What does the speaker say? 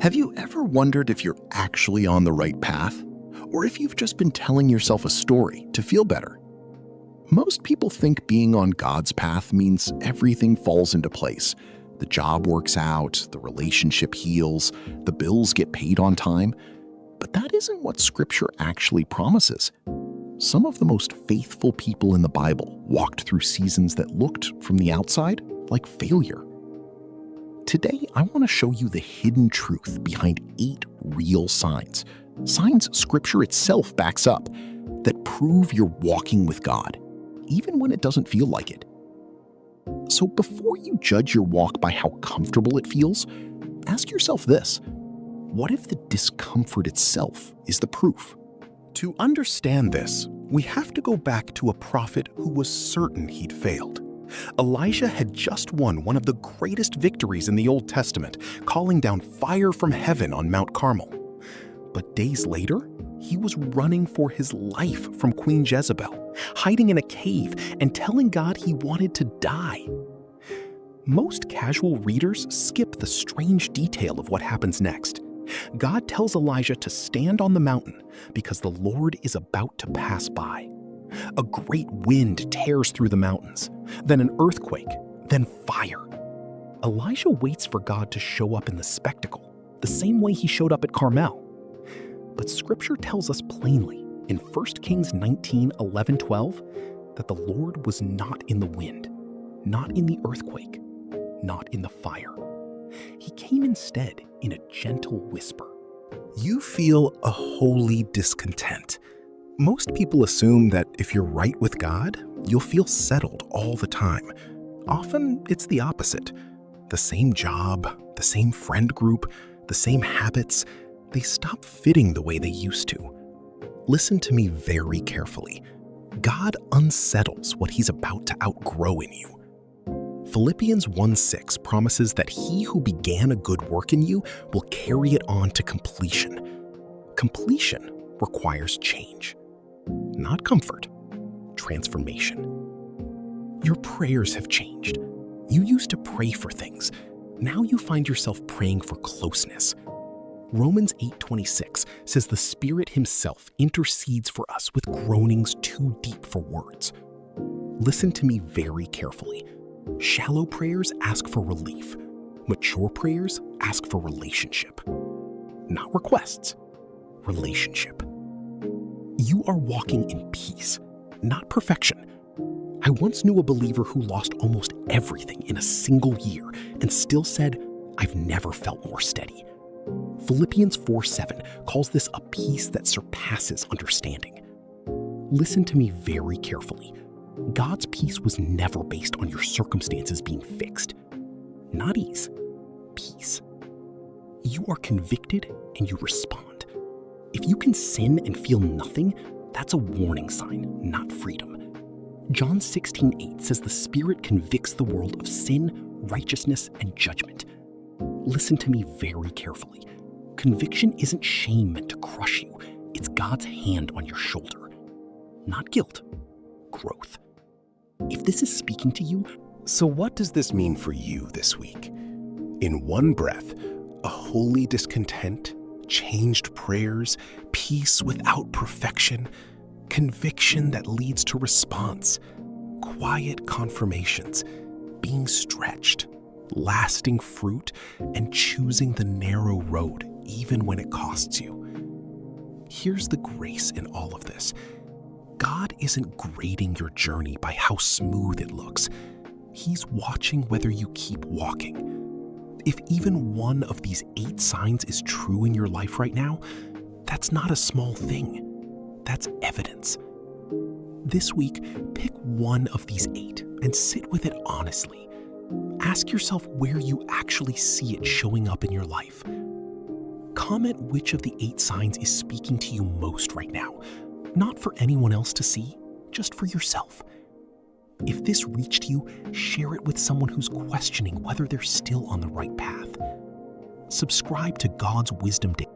Have you ever wondered if you're actually on the right path? Or if you've just been telling yourself a story to feel better? Most people think being on God's path means everything falls into place. The job works out, the relationship heals, the bills get paid on time. But that isn't what Scripture actually promises. Some of the most faithful people in the Bible walked through seasons that looked, from the outside, like failure. Today, I want to show you the hidden truth behind 8 real signs Scripture itself backs up, that prove you're walking with God, even when it doesn't feel like it. So before you judge your walk by how comfortable it feels, ask yourself this: what if the discomfort itself is the proof? To understand this, we have to go back to a prophet who was certain he'd failed. Elijah had just won one of the greatest victories in the Old Testament, calling down fire from heaven on Mount Carmel. But days later, he was running for his life from Queen Jezebel, hiding in a cave and telling God he wanted to die. Most casual readers skip the strange detail of what happens next. God tells Elijah to stand on the mountain because the Lord is about to pass by. A great wind tears through the mountains, then an earthquake, then fire. Elijah waits for God to show up in the spectacle, the same way he showed up at Carmel. But Scripture tells us plainly in 1 Kings 19:11-12 that the Lord was not in the wind, not in the earthquake, not in the fire. He came instead in a gentle whisper. You feel a holy discontent. Most people assume that if you're right with God, you'll feel settled all the time. Often, it's the opposite. The same job, the same friend group, the same habits, they stop fitting the way they used to. Listen to me very carefully. God unsettles what He's about to outgrow in you. Philippians 1:6 promises that He who began a good work in you will carry it on to completion. Completion requires change. Not comfort, transformation. Your prayers have changed. You used to pray for things. Now you find yourself praying for closeness. Romans 8:26 says the Spirit Himself intercedes for us with groanings too deep for words. Listen to me very carefully. Shallow prayers ask for relief. Mature prayers ask for relationship. Not requests, relationship. You are walking in peace, not perfection. I once knew a believer who lost almost everything in a single year and still said, "I've never felt more steady." Philippians 4:7 calls this a peace that surpasses understanding. Listen to me very carefully. God's peace was never based on your circumstances being fixed. Not ease, peace. You are convicted and you respond. If you can sin and feel nothing, that's a warning sign, not freedom. John 16:8 says the Spirit convicts the world of sin, righteousness, and judgment. Listen to me very carefully. Conviction isn't shame meant to crush you. It's God's hand on your shoulder. Not guilt, growth. If this is speaking to you, So what does this mean for you this week? In one breath, a holy discontent, changed prayers, peace without perfection, conviction that leads to response, quiet confirmations, being stretched, lasting fruit, and choosing the narrow road even when it costs you. Here's the grace in all of this. God isn't grading your journey by how smooth it looks. He's watching whether you keep walking. If even one of these 8 signs is true in your life right now, that's not a small thing. That's evidence. This week, pick one of these 8 and sit with it honestly. Ask yourself where you actually see it showing up in your life. Comment which of the 8 signs is speaking to you most right now. Not for anyone else to see, just for yourself. If this reached you, share it with someone who's questioning whether they're still on the right path. Subscribe to God's Wisdom Daily